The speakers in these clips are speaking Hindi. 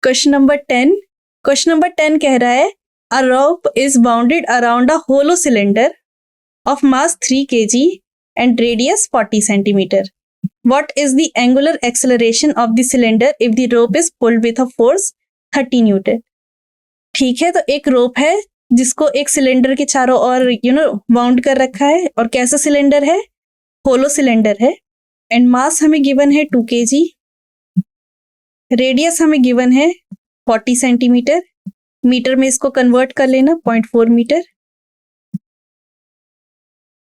Question number 10। क्वेश्चन नंबर 10 कह रहा है a rope is bounded around a hollow cylinder of mass 3 kg and radius 40 centimeter. What is the angular acceleration of the cylinder if the rope is pulled with a force 30 Newton? ठीक है, तो एक रोप है जिसको एक सिलेंडर के चारों ओर बाउंड कर रखा है, और कैसा सिलेंडर है? होलो सिलेंडर है, एंड मास हमें गिवन है 2 kg, रेडियस हमें गिवन है 40 सेंटीमीटर, मीटर में इसको कन्वर्ट कर लेना 0.4 मीटर।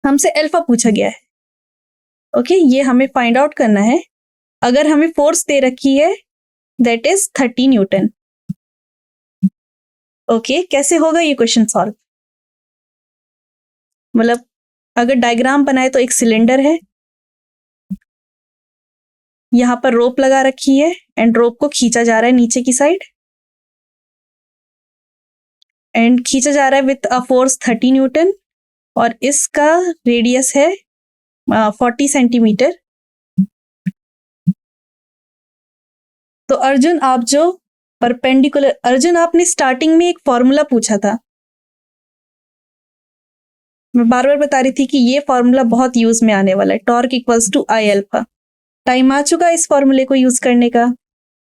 हमसे अल्फा पूछा गया है। ओके, ये हमें फाइंड आउट करना है। अगर हमें फोर्स दे रखी है दैट इज 30 न्यूटन। ओके, कैसे होगा ये क्वेश्चन सॉल्व? मतलब अगर डायग्राम बनाए तो एक सिलेंडर है, यहां पर रोप लगा रखी है एंड रोप को खींचा जा रहा है नीचे की साइड, एंड खींचा जा रहा है विथ अ फोर्स 30 न्यूटन, और इसका रेडियस है 40 सेंटीमीटर। तो अर्जुन, आप जो परपेंडिकुलर, अर्जुन आपने स्टार्टिंग में एक फॉर्मूला पूछा था, मैं बार बार बता रही थी कि ये फॉर्मूला बहुत यूज में आने वाला है, torque equals to I alpha. Time आ चुका है इस फॉर्मूले को यूज करने का,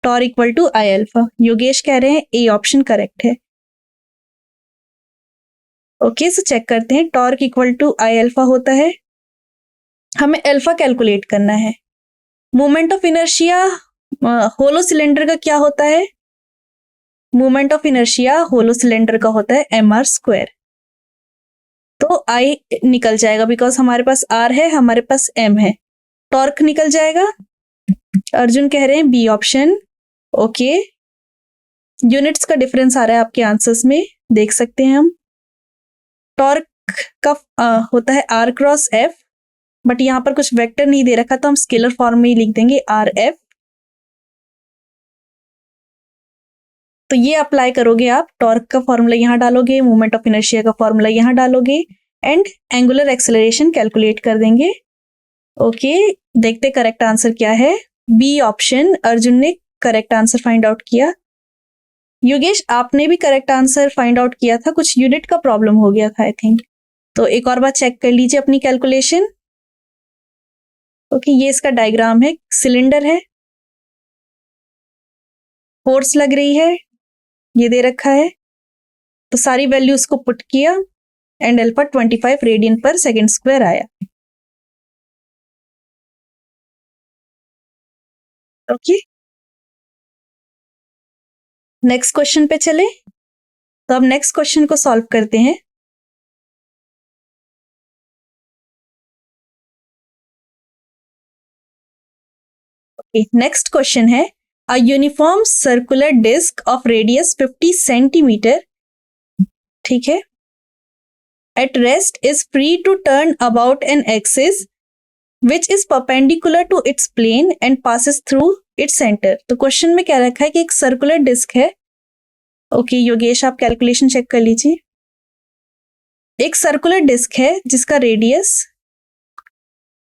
टॉर्क इक्वल टू आई अल्फा। योगेश कह रहे हैं ए ऑप्शन करेक्ट है। ओके, सो चेक करते हैं। Torque equal to I alpha होता है, हमें अल्फा कैलकुलेट करना है। Moment of inertia hollow cylinder का क्या होता है? Moment of inertia hollow cylinder का होता है mr स्क्वायर। तो आई निकल जाएगा बिकॉज हमारे पास आर है, हमारे पास एम है, टॉर्क निकल जाएगा। अर्जुन कह रहे हैं बी ऑप्शन। ओके, यूनिट्स का डिफरेंस आ रहा है आपके आंसर्स में, देख सकते हैं हम। टॉर्क का होता है आर क्रॉस एफ, बट यहां पर कुछ वेक्टर नहीं दे रखा तो हम स्केलर फॉर्म में ही लिख देंगे आर एफ। तो ये अप्लाई करोगे आप, टॉर्क का फॉर्मूला यहां डालोगे, मोमेंट ऑफ इनर्शिया का फॉर्मूला यहां डालोगे, एंड एंगुलर एक्सेलरेशन कैलकुलेट कर देंगे। ओके, देखते करेक्ट आंसर क्या है। बी ऑप्शन, अर्जुन ने करेक्ट आंसर फाइंड आउट किया। योगेश, आपने भी करेक्ट आंसर फाइंड आउट किया था, कुछ यूनिट का प्रॉब्लम हो गया था आई थिंक। तो एक और बार चेक कर लीजिए अपनी कैलकुलेशन। ओके, ये इसका डायग्राम है, सिलेंडर है, फोर्स लग रही है, ये दे रखा है, तो सारी वैल्यूज को पुट किया and alpha 25 radian per second square आया। ओके, नेक्स्ट क्वेश्चन पे चले। तो अब नेक्स्ट क्वेश्चन को सॉल्व करते हैं। नेक्स्ट क्वेश्चन है a uniform circular disc of radius 50 centimetre, ठीक है, at rest is free to turn about an axis which is perpendicular to its plane and passes through its centre. तो क्वेश्चन में क्या रखा है कि एक सर्कुलर डिस्क है। ओके, योगेश आप कैलकुलेशन चेक कर लीजिए। एक सर्कुलर डिस्क है जिसका रेडियस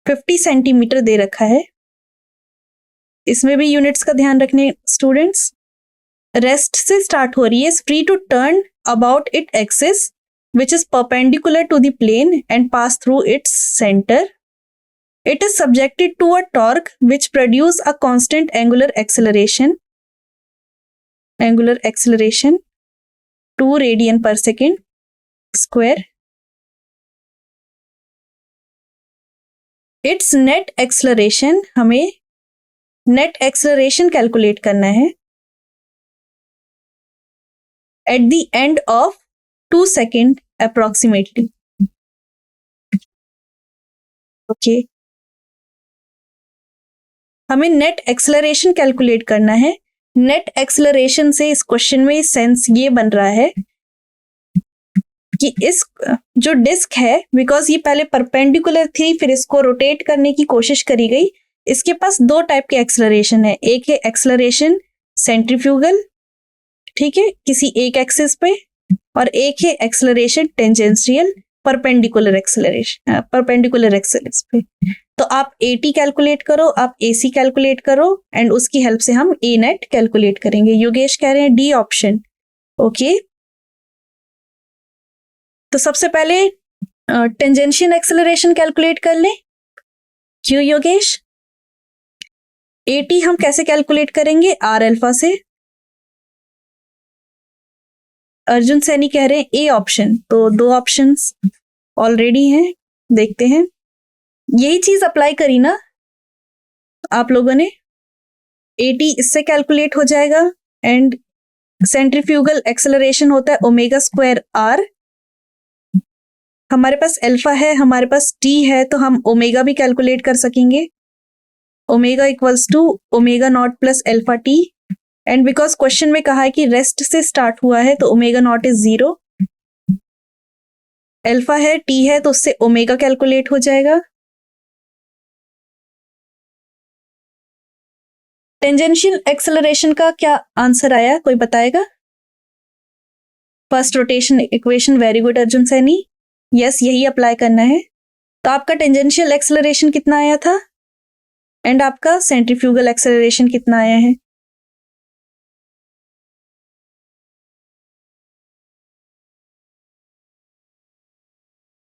50 सेंटीमीटर दे रखा है, इसमें भी यूनिट्स का ध्यान रखने स्टूडेंट्स। रेस्ट से स्टार्ट हो रही है, free to turn about it axis which is perpendicular to the plane and pass through its centre. It is subjected to a torque which produce a constant angular acceleration 2 radian per second square. Its net acceleration, हमें नेट एक्सेलरेशन कैलकुलेट करना है at the end of 2 second approximately. Okay, हमें नेट एक्सेलरेशन कैलकुलेट करना है। नेट एक्सेलरेशन से इस क्वेश्चन में सेंस ये बन रहा है कि इस जो डिस्क है, बिकॉज ये पहले परपेंडिकुलर थी, फिर इसको रोटेट करने की कोशिश करी गई, इसके पास 2 टाइप के एक्सेलरेशन है। एक है एक्सेलरेशन सेंट्रीफ्यूगल, ठीक है, किसी एक एक्सिस पे, और एक है acceleration tangential, perpendicular acceleration, perpendicular axis पे। तो आप AT कैलकुलेट करो, आप AC कैलकुलेट करो, एंड उसकी हेल्प से हम A नेट कैलकुलेट करेंगे। योगेश कह रहे हैं डी ऑप्शन। ओके, तो सबसे पहले टेंजेंशियल एक्सेलरेशन कैलकुलेट कर लें। क्यों योगेश? AT हम कैसे कैलकुलेट करेंगे? R अल्फा से। अर्जुन सैनी कह रहे हैं ए ऑप्शन। तो 2 ऑप्शंस ऑलरेडी हैं, देखते हैं। यही चीज अप्लाई करी ना आप लोगों ने। AT इससे कैलकुलेट हो जाएगा, एंड सेंट्रीफ्यूगल एक्सेलरेशन होता है ओमेगा स्क्वायर R। हमारे पास अल्फा है, हमारे पास T है, तो हम ओमेगा भी कैलकुलेट कर सकेंगे। Omega equals to omega naught plus alpha T, and because question में कहा है कि रेस्ट से स्टार्ट हुआ है, तो ओमेगा नॉट इज 0। अल्फा है, T है, तो उससे ओमेगा कैलकुलेट हो जाएगा। टेंजेंशियल एक्सेलरेशन का क्या आंसर आया, कोई बताएगा? First rotation equation, very good Arjun Saini. Yes, यही अप्लाई करना है। तो आपका टेंजेंशियल एक्सेलरेशन कितना आया था, एंड आपका सेंट्रीफ्यूगल एक्सेलरेशन कितना आया है?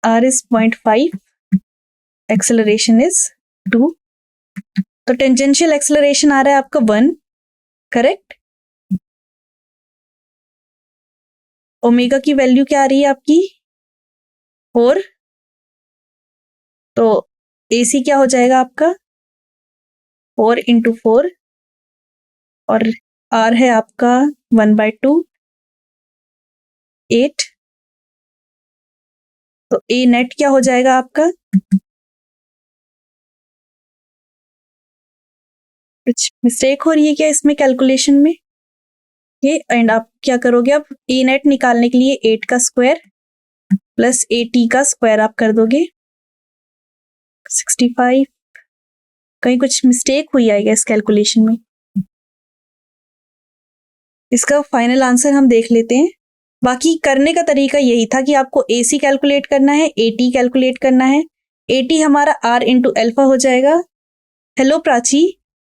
R is 0.5, acceleration is 2। तो टेंजेंशियल एक्सेलरेशन आ रहा है आपका 1, करेक्ट। ओमेगा की वैल्यू क्या आ रही है आपकी? 4। तो AC क्या हो जाएगा आपका? 4 × 4, और R है आपका 1/2, 8। तो A नेट क्या हो जाएगा आपका? कुछ मिस्टेक हो रही है क्या इसमें कैलकुलेशन में? ये एंड आप क्या करोगे? अब A नेट निकालने के लिए 8 का स्क्वायर प्लस AT का स्क्वायर आप कर दोगे 65। कहीं कुछ मिस्टेक हुई आएगा इस कैलकुलेशन में। इसका फाइनल आंसर हम देख लेते हैं। बाकी करने का तरीका यही था कि आपको AC कैलकुलेट करना है, AT कैलकुलेट करना है। AT हमारा R × अल्फा हो जाएगा। हेलो प्राची।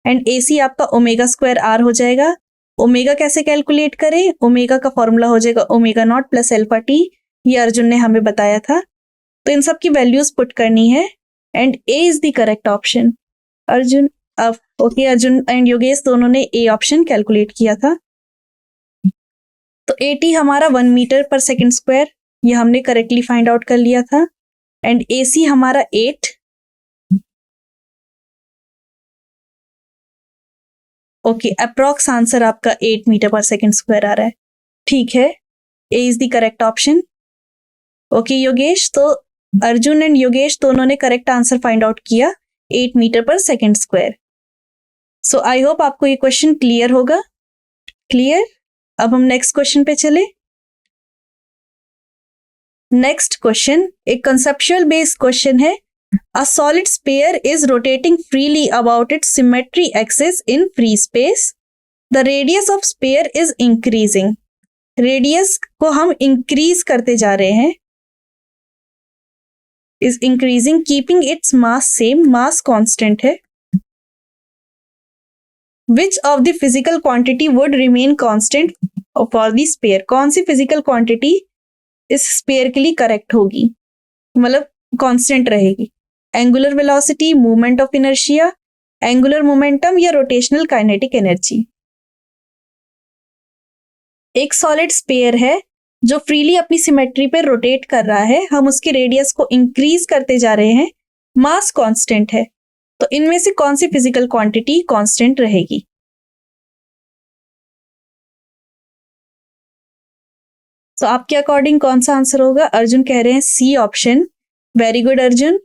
एंड AC आपका ओमेगा स्क्वायर R हो जाएगा। ओमेगा कैसे कैलकुलेट करें? ओमेगा का फॉर्मूला हो जाएगा omega naught plus alpha T। ये अर्जुन ने हमें बताया था। तो इन सब की वैल्यूज पुट करनी है, and A is the correct option. Arjun okay, Arjun and Yogesh दोनों ने A ऑप्शन कैलकुलेट किया था। तो AT हमारा 1 मीटर पर सेकंड स्क्वायर, ये हमने करेक्टली फाइंड आउट कर लिया था। एंड AC हमारा 8। ओके, अप्रॉक्स आंसर आपका 8 मीटर पर सेकंड स्क्वायर आ रहा है। ठीक है, A is the correct option. Okay Yogesh, तो अर्जुन एंड योगेश दोनों ने करेक्ट आंसर फाइंड आउट किया, 8 मीटर पर second square. So I hope आपको ये क्वेश्चन क्लियर होगा। क्लियर? अब हम नेक्स्ट क्वेश्चन पे चले। नेक्स्ट क्वेश्चन एक कंसेप्चुअल बेस्ड क्वेश्चन है। A solid sphere is rotating freely about its symmetry axis in free space. The radius of sphere is increasing. Radius को हम इंक्रीज करते जा रहे हैं। is increasing keeping its mass same, mass constant है। Which of the physical quantity would remain constant for the sphere? कौन सी फिजिकल क्वांटिटी इस स्पेयर के लिए करेक्ट होगी, मतलब कांस्टेंट रहेगी? Angular velocity, movement of inertia, angular momentum, या रोटेशनल काइनेटिक एनर्जी? एक सॉलिड स्पेयर है जो फ्रीली अपनी सिमेट्री पे रोटेट कर रहा है, हम उसके रेडियस को इंक्रीज करते जा रहे हैं, मास कांस्टेंट है। तो इनमें से कौन सी फिजिकल क्वांटिटी कांस्टेंट रहेगी? तो आपके अकॉर्डिंग कौन सा आंसर होगा? अर्जुन कह रहे हैं C option. Very good Arjun.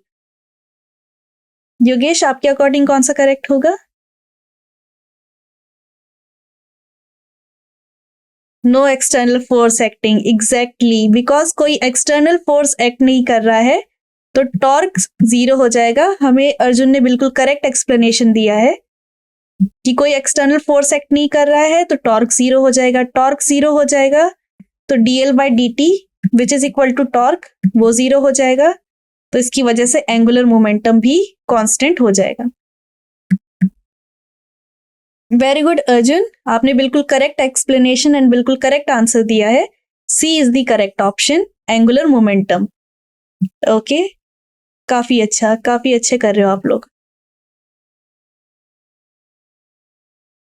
Yogesh, आपके अकॉर्डिंग कौन सा करेक्ट होगा? No external force acting, exactly, because कोई एक्सटर्नल फोर्स एक्ट नहीं कर रहा है तो टॉर्क 0 हो जाएगा। हमें अर्जुन ने बिल्कुल करेक्ट एक्सप्लेनेशन दिया है कि कोई एक्सटर्नल फोर्स एक्ट नहीं कर रहा है तो टॉर्क 0 हो जाएगा। टॉर्क 0 हो जाएगा तो dl/dt which is equal to torque, वो 0 हो जाएगा। तो इसकी वजह से एंगुलर मोमेंटम भी कांस्टेंट हो जाएगा। वेरी गुड अर्जुन, आपने बिल्कुल करेक्ट एक्सप्लेनेशन एंड बिल्कुल करेक्ट आंसर दिया है। C is the correct option, angular momentum. Okay, काफी अच्छा, काफी अच्छे कर रहे हो आप लोग।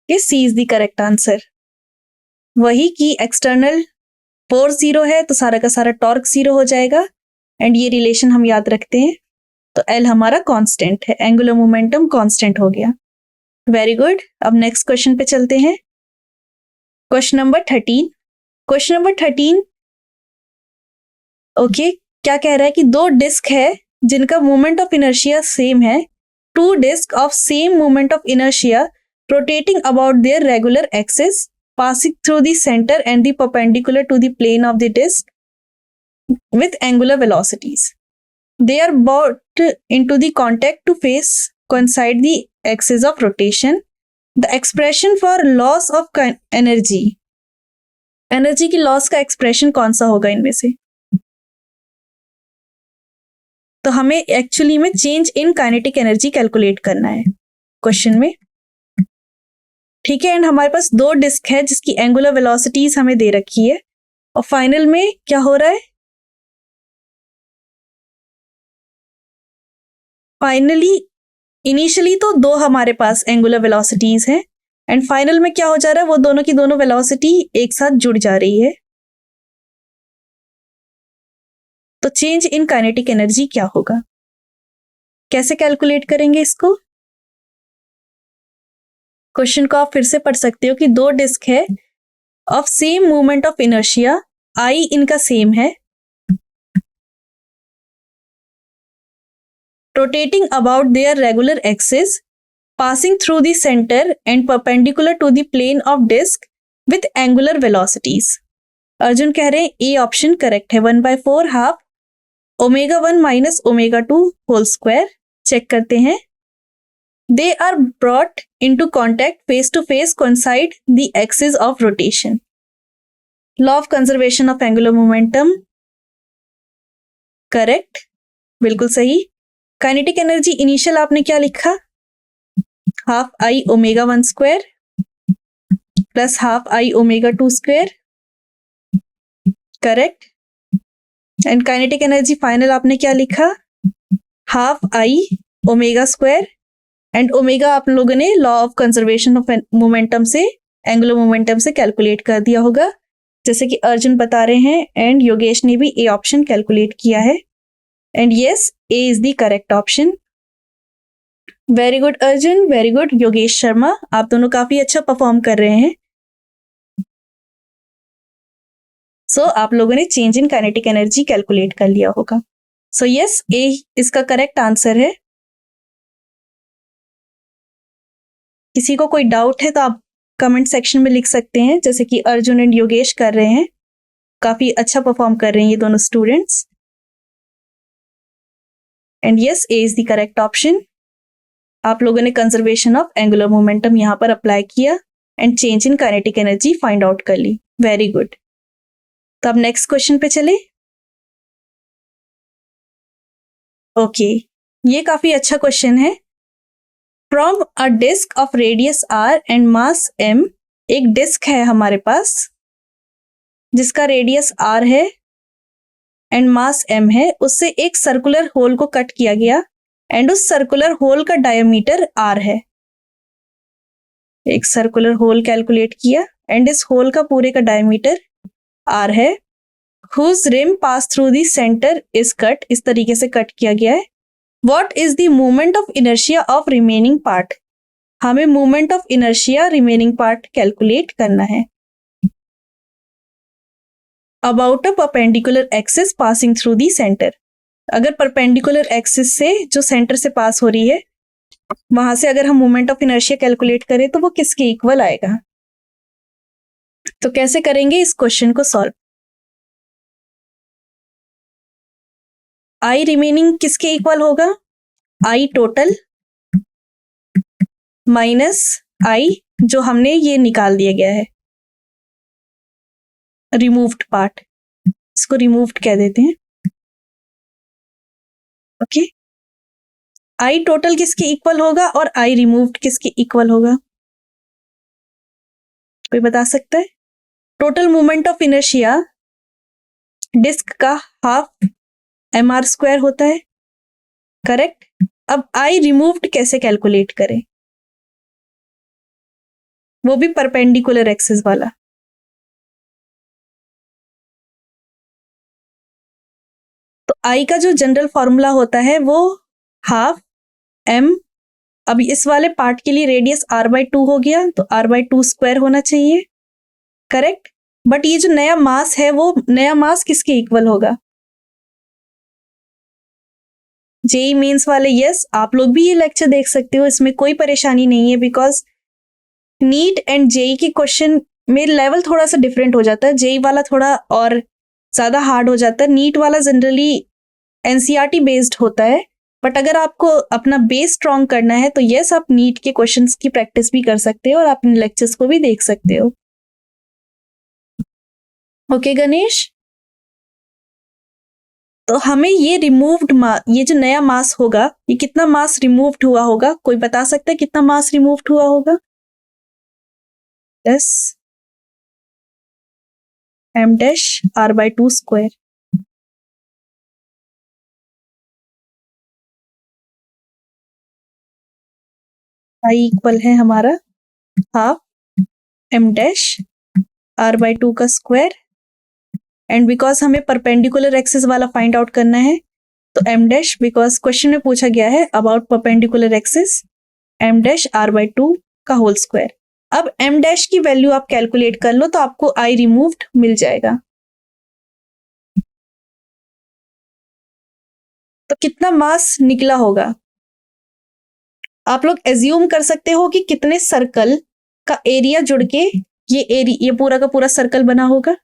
ये सी इज द करेक्ट आंसर। वही कि एक्सटर्नल फोर्स 0 है तो सारा का सारा टॉर्क 0 हो जाएगा, एंड ये रिलेशन हम याद रखते हैं। तो एल हमारा कांस्टेंट है, एंगुलर मोमेंटम कांस्टेंट हो गया। वेरी गुड, अब नेक्स्ट क्वेश्चन पे चलते हैं। Question number 13। Question number 13 okay, क्या कह रहा है कि दो डिस्क है जिनका मोमेंट ऑफ इनर्शिया सेम है। Two disc of same moment of inertia rotating about their regular axis, passing through the center and the perpendicular to the plane of the disk with angular velocities. They are brought into the contact to face coincide the axis of rotation. The expression for loss of energy, energy की लॉस का एक्सप्रेशन कौन सा होगा इनमें से? तो हमें एक्चुअली में change in kinetic energy calculate करना है क्वेश्चन में, ठीक है। एंड हमारे पास दो डिस्क है जिसकी एंगुलर वेलोसिटीज हमें दे रखी है, और फाइनल में क्या हो रहा है? फाइनली इनिशियली तो दो हमारे पास एंगुलर वेलोसिटीज हैं, एंड फाइनल में क्या हो जा रहा है? वो दोनों की दोनों वेलोसिटी एक साथ जुड़ जा रही है। तो चेंज इन काइनेटिक एनर्जी क्या होगा? कैसे कैलकुलेट करेंगे इसको? क्वेश्चन को आप फिर से पढ़ सकते हो कि दो डिस्क है of same moment of inertia, I इनका सेम है, rotating about their regular axis, passing through the center and perpendicular to the plane of disk with angular velocities. Arjun कह रहे हैं ए ऑप्शन करेक्ट है, 1/4 half omega 1 minus omega 2 whole square. Check करते हैं। They are brought into contact face to face coincide the axis of rotation. Law of conservation of angular momentum. Correct, बिल्कुल सही। काइनेटिक एनर्जी इनिशियल आपने क्या लिखा? Half I omega 1 square plus half I omega 2 square, correct. And kinetic energy final आपने क्या लिखा? Half I omega square, and omega आप लोगों ने law of conservation of momentum से, एंगुलर मोमेंटम से कैलकुलेट कर दिया होगा, जैसे कि अर्जुन बता रहे हैं, एंड योगेश ने भी ए ऑप्शन कैलकुलेट किया है। And yes, A is the correct option. Very good Arjun, very good Yogesh Sharma, आप दोनों काफी अच्छा परफॉर्म कर रहे हैं। सो आप लोगों ने change in kinetic energy calculate कर लिया होगा। सो यस, ए इसका करेक्ट आंसर है। किसी को कोई डाउट है तो आप कमेंट सेक्शन में लिख सकते हैं, जैसे कि अर्जुन एंड योगेश कर रहे हैं। काफी अच्छा परफॉर्म कर रहे हैं ये दोनों students. And yes, A is the correct option. आप लोगों ने कंजर्वेशन ऑफ एंगुलर मोमेंटम यहां पर अप्लाई किया and change in kinetic energy find out कर ली। Very good. तो अब नेक्स्ट क्वेश्चन पे चले। ओके, ये काफी अच्छा क्वेश्चन है। From a disc of radius R and mass M, एक डिस्क है हमारे पास जिसका रेडियस आर है एंड मास एम है, उससे एक सर्कुलर होल को कट किया गया एंड उस सर्कुलर होल का डायमीटर आर है। एक सर्कुलर होल कैलकुलेट किया एंड इस होल का पूरे का डायमीटर आर है। Whose rim pass through the centre is cut, इस तरीके से कट किया गया है। What is the moment of inertia of remaining part? हमें moment of inertia remaining part calculate करना है। About a perpendicular axis passing through the centre, अगर परपेंडिकुलर एक्सिस से जो सेंटर से पास हो रही है वहां से अगर हम मोमेंट ऑफ इनर्शिया कैलकुलेट करें तो वो किसके इक्वल आएगा? तो कैसे करेंगे इस क्वेश्चन को सॉल्व? आई रिमेनिंग किसके इक्वल होगा? आई टोटल माइनस आई जो हमने ये निकाल दिया गया है, रिमूव्ड पार्ट, इसको रिमूव्ड कह देते हैं। ओके, आई टोटल किसके इक्वल होगा और आई रिमूव्ड किसके इक्वल होगा? कोई बता सकता है? Total moment of inertia disc का हाफ mr² होता है, करेक्ट। अब आई रिमूव्ड कैसे कैलकुलेट करें? वो भी परपेंडिकुलर एक्सिस वाला। तो आई का जो जनरल फॉर्मूला होता है वो हाफ m, अब इस वाले पार्ट के लिए रेडियस r/2 हो गया, तो r/2² होना चाहिए, करेक्ट। बट ये जो नया मास है वो नया मास किसके इक्वल होगा? जेई मेंस वाले, यस, आप लोग भी ये लेक्चर देख सकते हो, इसमें कोई परेशानी नहीं है, बिकॉज नीट एंड जेई के क्वेश्चन में लेवल थोड़ा सा डिफरेंट हो जाता है। जेई वाला थोड़ा और ज्यादा हार्ड हो जाता है, नीट वाला जनरली एनसीईआरटी बेस्ड होता है। बट अगर आपको अपना बेस स्ट्रॉन्ग करना है तो यस, आप नीट के क्वेश्चंस की प्रैक्टिस भी कर सकते हो और अपने लेक्चर्स को भी देख सकते हो। ओके गणेश, तो हमें ये रिमूव्ड ये जो नया मास होगा, ये कितना मास रिमूव्ड हुआ होगा? कोई बता सकता है कितना मास रिमूव्ड हुआ होगा? Plus m'(r/2²). आई इक्वल है हमारा हाफ m'(r/2 का स्क्वायर, एंड बिकॉज हमें परपेंडिकुलर एक्सिस वाला फाइंड आउट करना है तो m', बिकॉज क्वेश्चन में पूछा गया है अबाउट परपेंडिकुलर एक्सिस, m'(r/2 का होल स्क्वायर। अब m' की वैल्यू आप कैलकुलेट कर लो तो आपको आई रिमूव्ड मिल जाएगा। तो कितना मास निकला होगा? आप लोग एज्यूम कर सकते हो कि कितने सर्कल का एरिया जुड़ के ये पूरा का पूरा सर्कल बना होगा।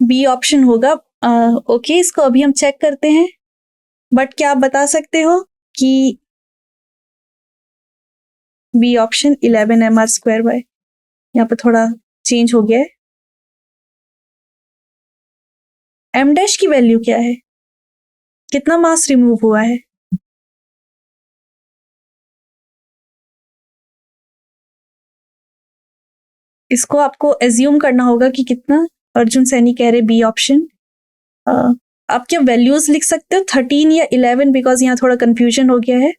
बी ऑप्शन होगा। ओके, इसको अभी हम चेक करते हैं, बट क्या आप बता सकते हो कि बी ऑप्शन 11 mr², यहाँ पे थोड़ा चेंज हो गया है। m' की वैल्यू क्या है? कितना मास रिमूव हुआ है? इसको आपको एज्यूम करना होगा कि कितना। अर्जुन सैनी कह रहे बी ऑप्शन। आप क्या वैल्यूज लिख सकते हो 13 या 11, बिकॉज यहाँ थोड़ा कंफ्यूजन हो गया है।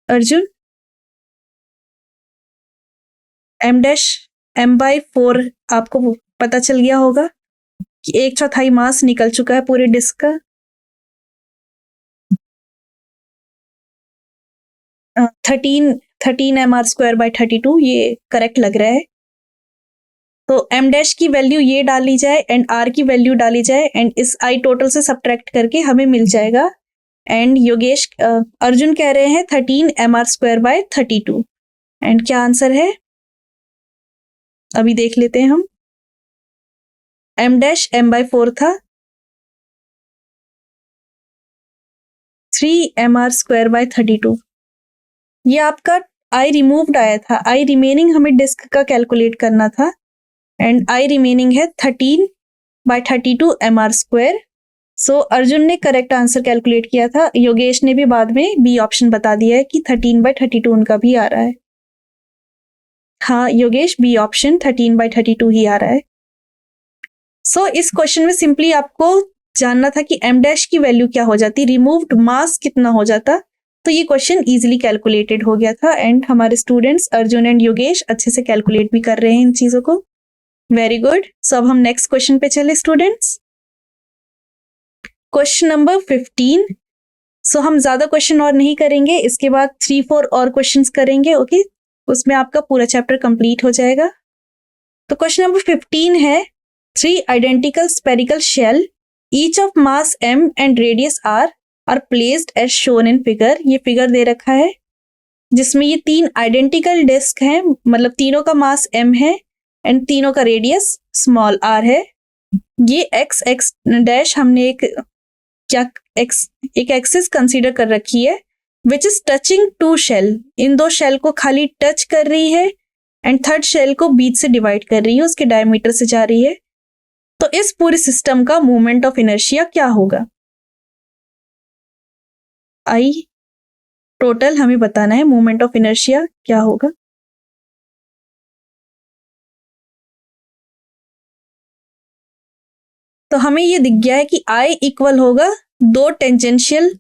अर्जुन, m'(m/4) आपको पता चल गया होगा कि 1/4 मास निकल चुका है पूरे डिस्क का। 13 mr²/32 ये करेक्ट लग रहा है। तो m' की वैल्यू ये डाली जाए एंड r की वैल्यू डाली जाए एंड इस आई टोटल से सब्ट्रैक्ट करके हमें मिल जाएगा। एंड योगेश अर्जुन कह रहे हैं 13 mr²/32, एंड क्या आंसर है अभी देख लेते हैं हम। m' m/4 था, 3 mr²/32। ये आपका आई रिमूव्ड आया था, आई रिमेनिंग हमें डिस्क का कैलकुलेट करना था एंड आई रिमेनिंग है 13/32 mr²। सो अर्जुन ने करेक्ट आंसर कैलकुलेट किया था, योगेश ने भी बाद में बी ऑप्शन बता दिया है कि 13/32 उनका भी आ रहा है। हाँ योगेश, बी ऑप्शन 13/32 ही आ रहा है। सो इस क्वेश्चन में सिंपली आपको जानना था कि m' की वैल्यू क्या हो जाती, रिमूव्ड मास कितना हो जाता, तो ये क्वेश्चन इजीली कैलकुलेटेड हो गया था एंड हमारे स्टूडेंट्स अर्जुन एंड योगेश अच्छे से कैलकुलेट भी कर रहे हैं इन चीजों को। Very good. सो अब हम नेक्स्ट क्वेश्चन पे चले स्टूडेंट्स। Question number 15। सो हम ज्यादा क्वेश्चन और नहीं करेंगे, इसके बाद 3-4 और क्वेश्चंस करेंगे। ओके, उसमें आपका पूरा चैप्टर कंप्लीट हो जाएगा। तो क्वेश्चन नंबर 15 है 3 identical spherical shell each of mass m and radius r are placed as shown in figure। ये फिगर दे रखा है जिसमें ये 3 आइडेंटिकल डिस्क हैं, मतलब तीनों का मास m है एंड तीनों का रेडियस स्मॉल r है। ये x हमने एक एक्सिस कंसीडर कर रखी है विच इज टचिंग 2 शेल। इन 2 शेल को खाली टच कर रही है एंड थर्ड शेल को बीच से डिवाइड कर रही है, उसके डायमीटर से जा रही है। तो इस पूरे सिस्टम का मोमेंट ऑफ इनर्शिया क्या होगा? आई टोटल हमें बताना है मोमेंट ऑफ इनर्शिया क्या होगा। तो हमें ये दिख गया है कि आई इक्वल होगा दो टेंजेंशियल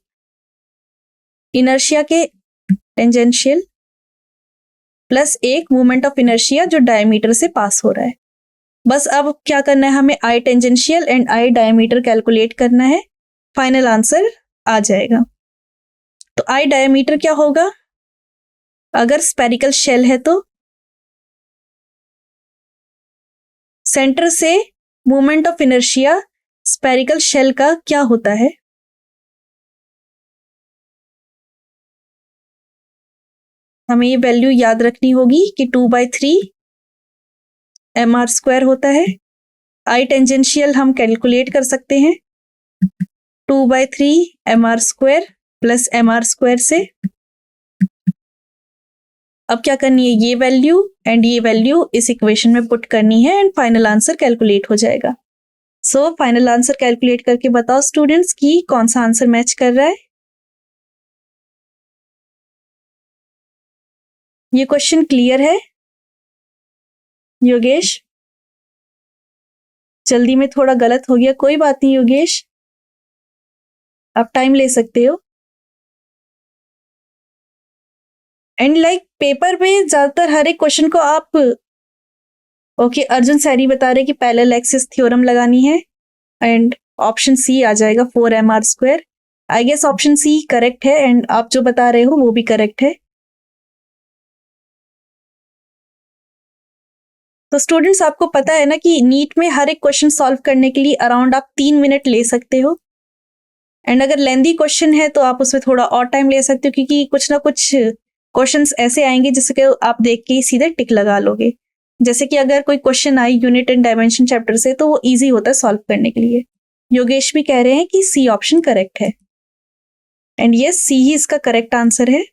इनर्शिया के टेंजेंशियल प्लस एक मोमेंट ऑफ इनर्शिया जो डायमीटर से पास हो रहा है। बस अब क्या करना है, हमें I tangential and I diameter calculate करना है, फाइनल आंसर आ जाएगा। तो आई डायमीटर क्या होगा? अगर स्पेरिकल शेल है तो सेंटर से moment of inertia spherical shell का क्या होता है? हमें ये वैल्यू याद रखनी होगी कि 2/3 mr² होता है। आई टेंजेंशियल हम कैलकुलेट कर सकते हैं 2/3 mr² प्लस mr² से। अब क्या करनी है, ये वैल्यू एंड ये वैल्यू इस इक्वेशन में पुट करनी है एंड फाइनल आंसर कैलकुलेट हो जाएगा। सो फाइनल आंसर कैलकुलेट करके बताओ स्टूडेंट्स कि कौन सा आंसर मैच कर रहा है। ये क्वेश्चन क्लियर है योगेश? जल्दी में थोड़ा गलत हो गया, कोई बात नहीं योगेश, आप टाइम ले सकते हो। एंड लाइक पेपर में ज्यादातर हर एक क्वेश्चन को आप ओके अर्जुन सैनी बता रहे कि पैरेलल एक्सिस थ्योरम लगानी है एंड ऑप्शन सी आ जाएगा 4mr²। I guess option C correct है एंड आप जो बता रहे हो वो भी करेक्ट है। तो स्टूडेंट्स आपको पता है ना कि नीट में हर एक क्वेश्चन सॉल्व करने के लिए अराउंड आप 3 मिनट ले सकते हो एंड अगर लेंदी क्वेश्चन है तो आप उसमें थोड़ा और टाइम ले सकते हो, क्योंकि कुछ ना कुछ क्वेश्चंस ऐसे आएंगे जिसके आप देख के ही सीधे टिक लगा लोगे। जैसे कि अगर कोई question I unit and dimension chapter से तो वो इजी होता है सॉल्व करने के लिए। योगेश भी कह रहे हैं कि सी ऑप्शन करेक्ट है एंड यस सी ही इसका करेक्ट आंसर है।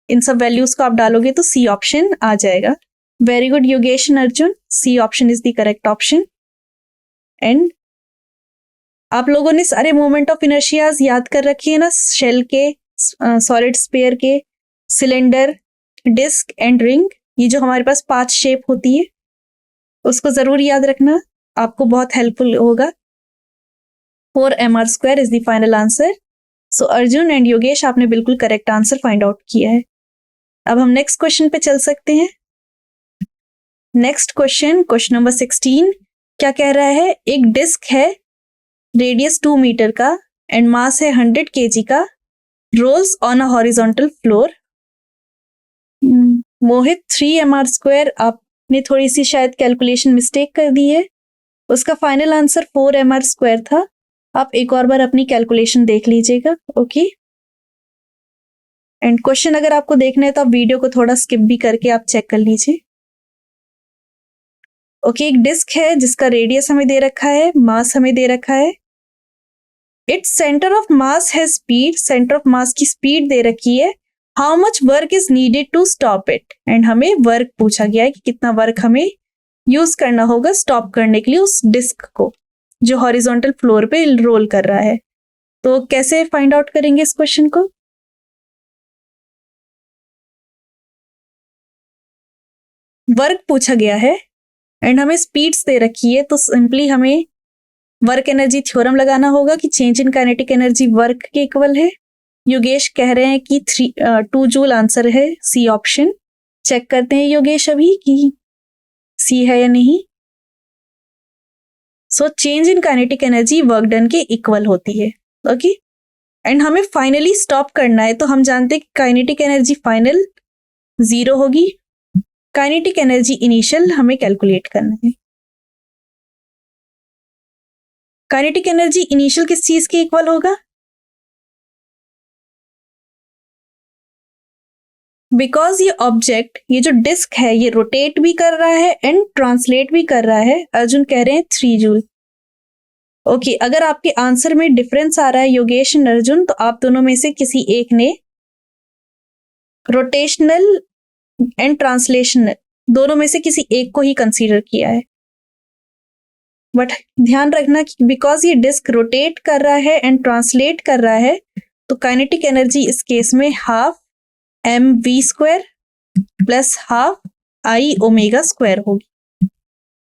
इन सब वैल्यूज को आप डालोगे तो सी ऑप्शन आ जाएगा। Very good Yogesh and Arjun, C option is the correct option. And आप लोगों ने सारे मोमेंट ऑफ इनर्शियाज याद कर रखी है ना, शेल के, सॉलिड स्फीयर के, सिलेंडर, डिस्क एंड रिंग। ये जो हमारे पास 5 शेप होती है उसको जरूर याद रखना, आपको बहुत हेल्पफुल होगा। 4mr² is the final answer. So Arjun and Yogesh आपने बिल्कुल करेक्ट आंसर फाइंड आउट किया है। अब हम नेक्स्ट क्वेश्चन पे चल सकते हैं। नेक्स्ट क्वेश्चन नंबर 16 क्या कह रहा है? एक डिस्क है, रेडियस 2 मीटर का एंड मास है 100 kg का, rolls on a horizontal floor. Mohit 3mr², आपने थोड़ी सी शायद कैलकुलेशन मिस्टेक कर दी है, उसका फाइनल आंसर 4mr² था। आप एक और बार अपनी कैलकुलेशन देख लीजिएगा। ओके एंड क्वेश्चन अगर आपको देखना है तो आप वीडियो को थोड़ा स्किप भी करके आप चेक कर लीजिए। ओके एक डिस्क है जिसका रेडियस हमें दे रखा है, मास हमें दे रखा है, इट्स सेंटर ऑफ मास है स्पीड, सेंटर ऑफ मास की स्पीड दे रखी है, how much work is needed to stop it, and हमें वर्क पूछा गया है कि कितना वर्क हमें यूज करना होगा स्टॉप करने के लिए उस डिस्क को जो हॉरिजॉन्टल फ्लोर पे रोल कर रहा है। तो कैसे फाइंड आउट करेंगे इस क्वेश्चन को? वर्क पूछा गया है एंड हमें स्पीड्स दे रखी है, तो सिंपली हमें वर्क एनर्जी थ्योरम लगाना होगा कि change in kinetic energy work के इक्वल है। योगेश कह रहे हैं कि 2 जूल आंसर है, सी ऑप्शन। चेक करते हैं योगेश अभी कि सी है या नहीं। So change in kinetic energy work done के इक्वल होती है। ओके एंड हमें फाइनली स्टॉप करना है, तो हम जानते हैं कि काइनेटिक एनर्जी फाइनल 0 होगी, काइनेटिक एनर्जी इनिशियल हमें कैलकुलेट करना है। काइनेटिक एनर्जी इनिशियल किस चीज के इक्वल होगा? बिकॉज ये ऑब्जेक्ट, ये जो डिस्क है, ये रोटेट भी कर रहा है एंड ट्रांसलेट भी कर रहा है। अर्जुन कह रहे हैं 3 जूल। ओके अगर आपके आंसर में डिफरेंस आ रहा है योगेश एंड अर्जुन, तो आप दोनों में से किसी एक ने रोटेशनल एंड ट्रांसलेशनल दोनों में से किसी एक को ही कंसीडर किया है। बट ध्यान रखना कि बिकॉज ये डिस्क रोटेट कर रहा है एंड ट्रांसलेट कर रहा है, तो काइनेटिक एनर्जी इस केस में half mv² plus half I omega square होगी।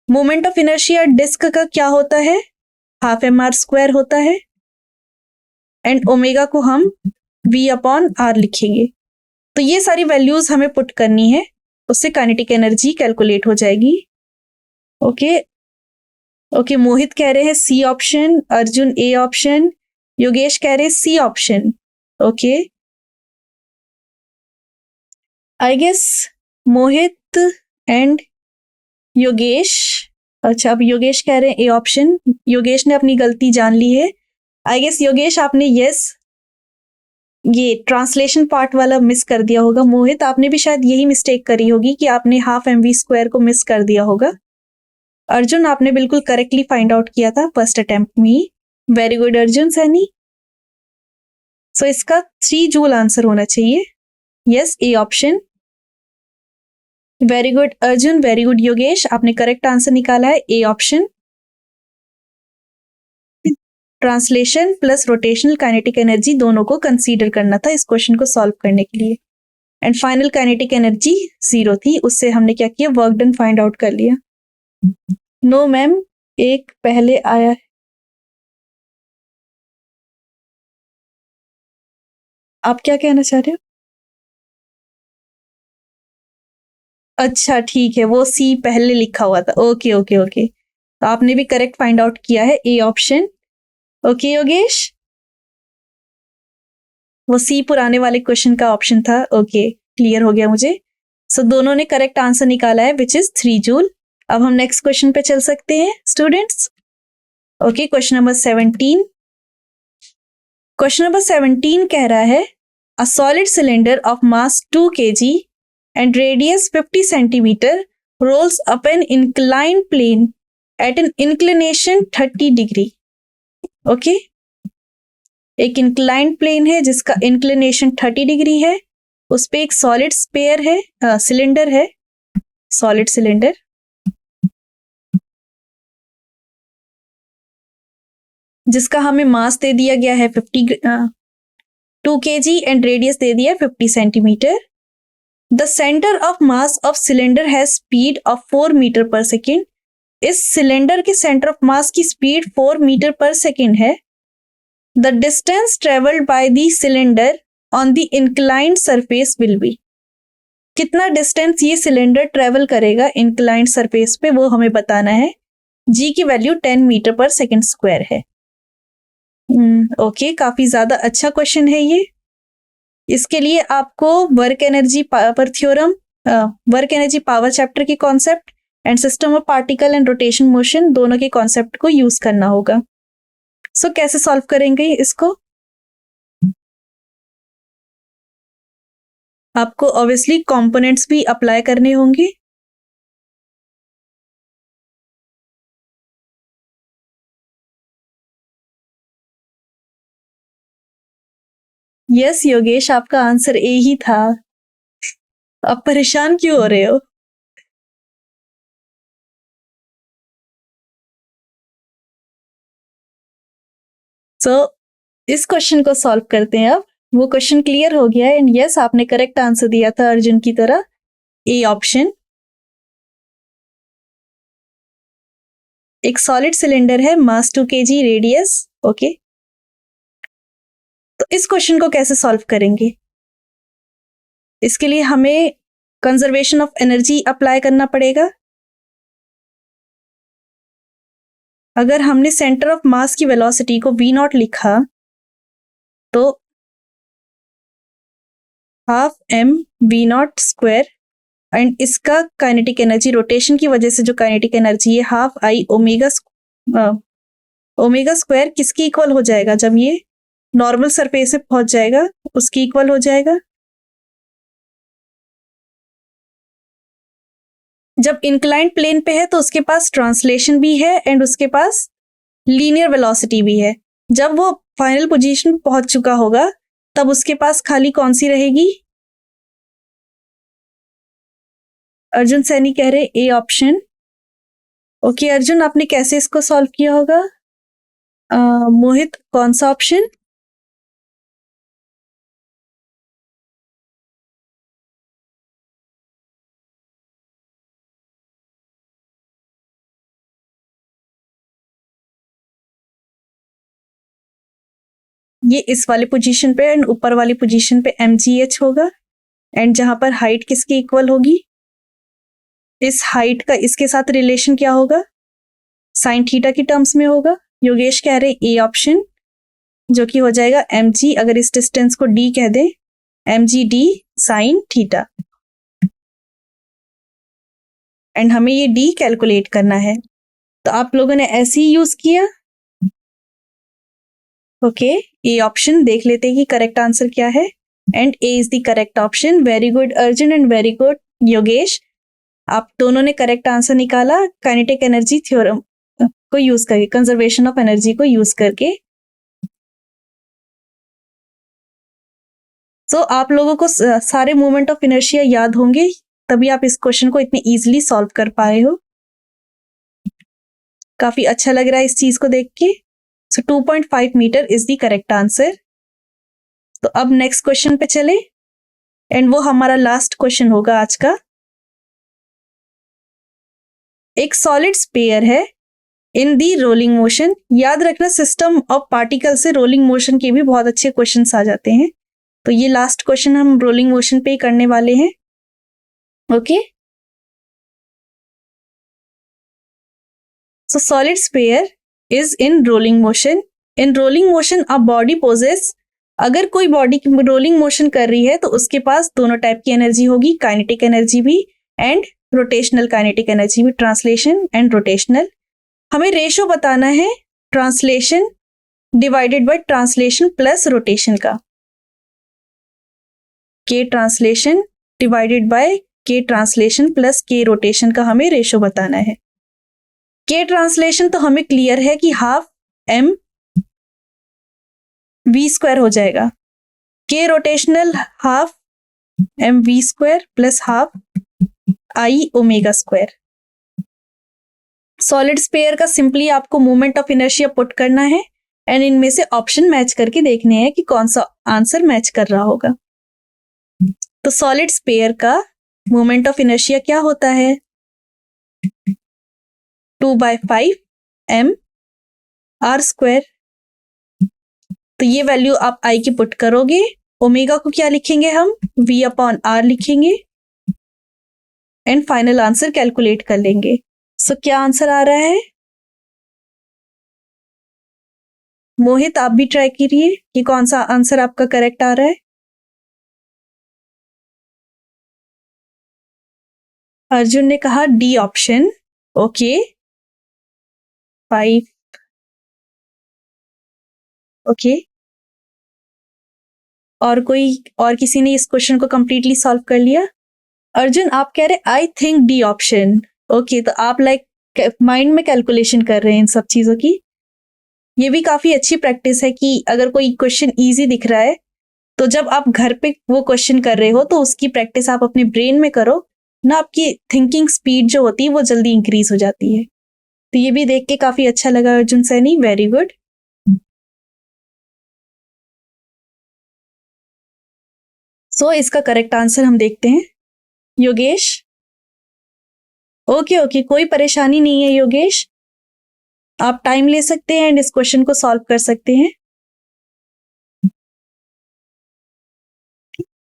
मोमेंट ऑफ इनर्शिया डिस्क का क्या होता है, हाफ mr² होता है, एंड ओमेगा को हम v/r लिखेंगे। तो ये सारी वैल्यूज हमें पुट करनी है, उससे काइनेटिक एनर्जी कैलकुलेट हो जाएगी। ओके, मोहित कह रहे हैं C option, Arjun A option, Yogesh कह रहे हैं C option. Okay, I guess Mohit and Yogesh, अच्छा अब योगेश कह रहे हैं ए ऑप्शन। योगेश ने अपनी गलती जान ली है। आई गेस योगेश आपने यस ये ट्रांसलेशन पार्ट वाला मिस कर दिया होगा। मोहित आपने भी शायद यही मिस्टेक करी होगी कि आपने हाफ mv² को मिस कर दिया होगा। अर्जुन आपने बिल्कुल करेक्टली फाइंड आउट किया था फर्स्ट अटेम्प्ट में। Very good Arjun Saini. So इसका 3 जूल आंसर होना चाहिए। Yes, A option. Very good Arjun, very good Yogesh, आपने करेक्ट आंसर निकाला है, A option. Translation plus rotational kinetic energy दोनों को कंसीडर करना था इस क्वेश्चन को सॉल्व करने के लिए। एंड फाइनल काइनेटिक एनर्जी 0 थी, उससे हमने क्या किया, वर्क डन फाइंड आउट कर लिया। नो मैम, एक पहले आया है। आप क्या कहना चाह रहे हो? अच्छा ठीक है, वो सी पहले लिखा हुआ था। ओके ओके ओके, तो आपने भी करेक्ट फाइंड आउट किया है, ए ऑप्शन। ओके योगेश, वो सी पुराने वाले क्वेश्चन का ऑप्शन था। ओके, क्लियर हो गया मुझे। सो दोनों ने करेक्ट आंसर निकाला है विच इज 3 जूल। अब हम नेक्स्ट क्वेश्चन पे चल सकते हैं students. Okay, question number 17। Question number 17 कह रहा है a solid cylinder of mass 2 kg and radius 50 centimeter rolls up an inclined plane at an inclination 30 degree. Okay, एक इंक्लाइंड प्लेन है जिसका इंक्लिनेशन 30 डिग्री है, उस पे एक सॉलिड स्पेयर है, सिलेंडर है, सॉलिड सिलेंडर, जिसका हमें मास दे दिया गया है 2 kg एंड रेडियस दे दिया है 50 centimetre. The centre of mass of cylinder has speed of 4 metre पर सेकेंड। इस सिलेंडर के सेंटर ऑफ मास की स्पीड 4 मीटर पर सेकेंड है। The distance travelled by the cylinder on the inclined surface will be. कितना डिस्टेंस ये सिलेंडर ट्रेवल करेगा इंक्लाइंड सरफेस पे, वो हमें बताना है। जी की वैल्यू 10 मीटर पर सेकेंड स्क्वायर है। ओके, काफी ज्यादा अच्छा क्वेश्चन है ये। इसके लिए आपको work energy power theorem, work energy power chapter की concept and system of particle and rotation motion दोनों के कॉन्सेप्ट को यूज करना होगा। सो कैसे सॉल्व करेंगे इसको? आपको ऑब्वियसली कंपोनेंट्स भी अप्लाई करने होंगे। यस योगेश, आपका आंसर ए ही था। आप परेशान क्यों हो रहे हो? सो इस क्वेश्चन को सॉल्व करते हैं अब। वो क्वेश्चन क्लियर हो गया है एंड यस, आपने करेक्ट आंसर दिया था अर्जुन की तरह, ए ऑप्शन। एक सॉलिड सिलेंडर है, मास 2 kg, रेडियस। ओके, तो इस क्वेश्चन को कैसे सॉल्व करेंगे? इसके लिए हमें कंजर्वेशन ऑफ एनर्जी अप्लाई करना पड़ेगा। अगर हमने सेंटर ऑफ मास की वेलोसिटी को v0 लिखा तो हाफ mv0² एंड इसका काइनेटिक एनर्जी रोटेशन की वजह से जो काइनेटिक एनर्जी है हाफ आई ओमेगा स्क्वायर किसकी इक्वल हो जाएगा? जब ये नॉर्मल सरफेस पे पहुंच जाएगा उसकी इक्वल हो जाएगा। जब इंक्लाइंड प्लेन पे है तो उसके पास ट्रांसलेशन भी है एंड उसके पास लीनियर वेलोसिटी भी है। जब वो फाइनल पोजीशन पहुंच चुका होगा तब उसके पास खाली कौन सी रहेगी? अर्जुन सैनी कह रहे ए ऑप्शन। ओके अर्जुन, आपने कैसे इसको सॉल्व किया होगा? मोहित, कौन सा ऑप्शन? ये इस वाले पोजीशन पे एंड ऊपर वाली पोजीशन पे mgh होगा, एंड जहां पर हाइट किसकी इक्वल होगी? इस हाइट का इसके साथ रिलेशन क्या होगा? साइन थीटा की टर्म्स में होगा। योगेश कह रहे ए ऑप्शन, जो कि हो जाएगा mg, अगर इस डिस्टेंस को d कह दे, mg d sine theta, and हमें ये d कैलकुलेट करना है। तो आप लोगों ने ऐसे ही यूज किया। ओके, ए ऑप्शन देख लेते हैं कि करेक्ट आंसर क्या है, and A is the correct option. Very good Arjun and very good Yogesh, आप दोनों ने करेक्ट आंसर निकाला काइनेटिक एनर्जी थ्योरम को यूज करके, कंजर्वेशन ऑफ एनर्जी को यूज करके। सो आप लोगों को सारे मोमेंट ऑफ इनर्शिया याद होंगे, तभी आप इस क्वेश्चन को इतने इजीली सॉल्व कर पाए हो। काफी अच्छा लग रहा है इस चीज को देख के। So 2.5 metre is the correct answer. तो अब नेक्स्ट क्वेश्चन पे चले, एंड वो हमारा लास्ट क्वेश्चन होगा आज का। एक सॉलिड स्पेयर है इन दी रोलिंग मोशन। याद रखना, सिस्टम ऑफ पार्टिकल से रोलिंग मोशन के भी बहुत अच्छे क्वेश्चंस आ जाते हैं। तो ये लास्ट क्वेश्चन हम रोलिंग मोशन पे ही करने वाले हैं। Okay, so solid sphere is in rolling motion. In rolling motion a body possesses, अगर कोई बॉडी रोलिंग मोशन कर रही है तो उसके पास दोनों टाइप की एनर्जी होगी, काइनेटिक एनर्जी भी एंड रोटेशनल काइनेटिक एनर्जी भी, ट्रांसलेशन एंड रोटेशनल। हमें रेशो बताना है translation divided by translation plus rotation का। के ट्रांसलेशन डिवाइडेड बाय के ट्रांसलेशन प्लस के रोटेशन का हमें रेशो बताना है। के ट्रांसलेशन तो हमें क्लियर है कि हाफ एम वी स्क्वायर हो जाएगा। के rotational half M V square plus half I omega square. Solid sphere का सिंपली आपको मोमेंट ऑफ इनर्शिया पुट करना है, एंड इनमें से ऑप्शन मैच करके देखने हैं कि कौन सा आंसर मैच कर रहा होगा। तो सॉलिड स्पेयर का मोमेंट ऑफ इनर्शिया क्या होता है? 2/5 एम आर स्क्वायर। तो ये वैल्यू आप आई की पुट करोगे, ओमेगा को क्या लिखेंगे हम? v अपॉन आर लिखेंगे, एंड फाइनल आंसर कैलकुलेट कर लेंगे। सो क्या आंसर आ रहा है? मोहित, आप भी ट्राई कीजिए कि कौन सा आंसर आपका करेक्ट आ रहा है। अर्जुन ने कहा डी ऑप्शन। ओके, 5। ओके, और किसी ने इस क्वेश्चन को कंप्लीटली सॉल्व कर लिया? अर्जुन, आप कह रहे I think D option. Okay, तो आप लाइक माइंड में कैलकुलेशन कर रहे हैं इन सब चीजों की। ये भी काफी अच्छी प्रैक्टिस है कि अगर कोई क्वेश्चन इजी दिख रहा है तो जब आप घर पे वो क्वेश्चन कर रहे हो तो उसकी प्रैक्टिस आप अपने ब्रेन में करो ना, आपकी थिंकिंग स्पीड जो होती है वो जल्दी इंक्रीज हो जाती है। तो ये भी देख के काफी अच्छा लगा अर्जुन सैनी, वेरी गुड। सो इसका करेक्ट आंसर हम देखते हैं। योगेश, ओके ओके, कोई परेशानी नहीं है योगेश, आप टाइम ले सकते हैं एंड इस क्वेश्चन को सॉल्व कर सकते हैं।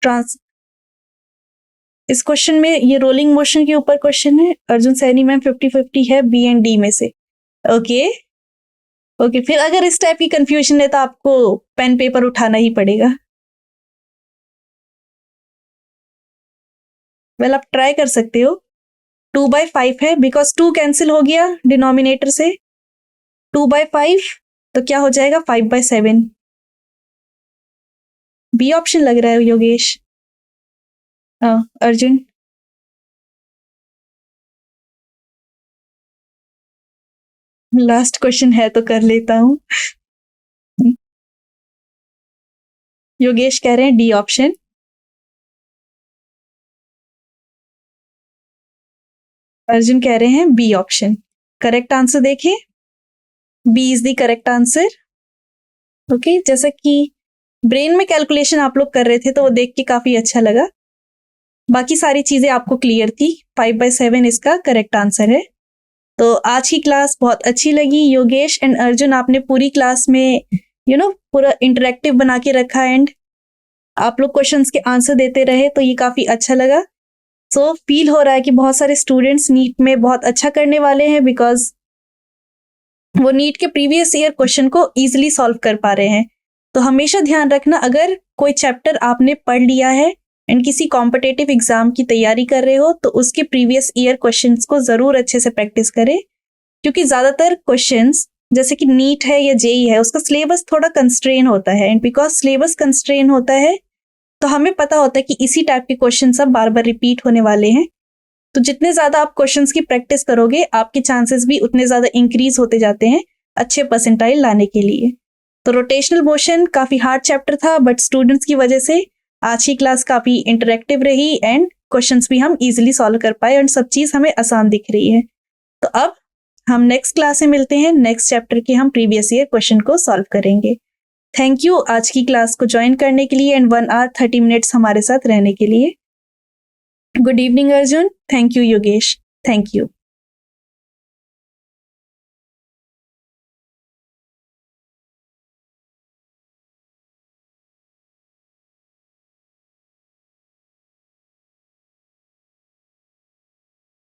ट्रांस इस क्वेश्चन में ये रोलिंग मोशन के ऊपर क्वेश्चन है। अर्जुन सैनी मैम 50-50 है बी एंड डी में से। ओके ओके, फिर अगर इस टाइप की कंफ्यूजन है तो आपको पेन पेपर उठाना ही पड़ेगा। वेल, आप ट्राई कर सकते हो। 2/5 है बिकॉज 2 कैंसिल हो गया डिनोमिनेटर से। 2/5 तो क्या हो जाएगा? 5/7। बी ऑप्शन लग रहा है योगेश। अर्जुन, लास्ट क्वेश्चन है तो कर लेता हूं। योगेश कह रहे हैं डी ऑप्शन। अर्जुन कह रहे हैं बी ऑप्शन। करेक्ट आंसर देखें, B is the correct answer. Okay, जैसा कि ब्रेन में कैलकुलेशन आप लोग कर रहे थे तो वो देख के काफी अच्छा लगा। बाकी सारी चीजें आपको क्लियर थी। 5/7 इसका करेक्ट आंसर है। तो आज की क्लास बहुत अच्छी लगी। योगेश एंड अर्जुन, आपने पूरी क्लास में पूरा इंटरेक्टिव बना के रखा एंड आप लोग क्वेश्चंस के आंसर देते रहे, तो ये काफी अच्छा लगा। सो फील हो रहा है कि बहुत सारे स्टूडेंट्स नीट में बहुत अच्छा करने वाले हैं, बिकॉज वो नीट के प्रीवियस ईयर क्वेश्चन को इजीली सॉल्व कर पा रहे हैं। तो हमेशा ध्यान रखना, अगर कोई चैप्टर आपने पढ़ लिया है एंड किसी कॉम्पिटेटिव एग्जाम की तैयारी कर रहे हो तो उसके प्रीवियस ईयर क्वेश्चंस को जरूर अच्छे से प्रैक्टिस करें, क्योंकि ज्यादातर क्वेश्चंस जैसे कि नीट है या जेई है उसका सिलेबस थोड़ा कंस्ट्रेन होता है, एंड बिकॉज सिलेबस कंस्ट्रेन होता है तो हमें पता होता है कि इसी टाइप के क्वेश्चन सब बार बार रिपीट होने वाले हैं। तो जितने ज्यादा आप क्वेश्चंस की प्रैक्टिस करोगे आपके चांसेस भी उतने ज्यादा इंक्रीज होते जाते हैं अच्छे परसेंटाइल लाने के लिए। तो रोटेशनल मोशन काफी हार्ड चैप्टर था, बट स्टूडेंट्स की वजह से आज की क्लास काफी इंटरेक्टिव रही एंड क्वेश्चंस भी हम इजीली सॉल्व कर पाए एंड सब चीज हमें आसान दिख रही है। तो अब हम नेक्स्ट क्लास में मिलते हैं। नेक्स्ट चैप्टर के हम प्रीवियस ईयर क्वेश्चन को सॉल्व करेंगे। थैंक यू आज की क्लास को ज्वाइन करने के लिए एंड 1 hour 30 minutes हमारे साथ रहने के लिए। Good evening Arjun. Thank you Yogesh. Thank you.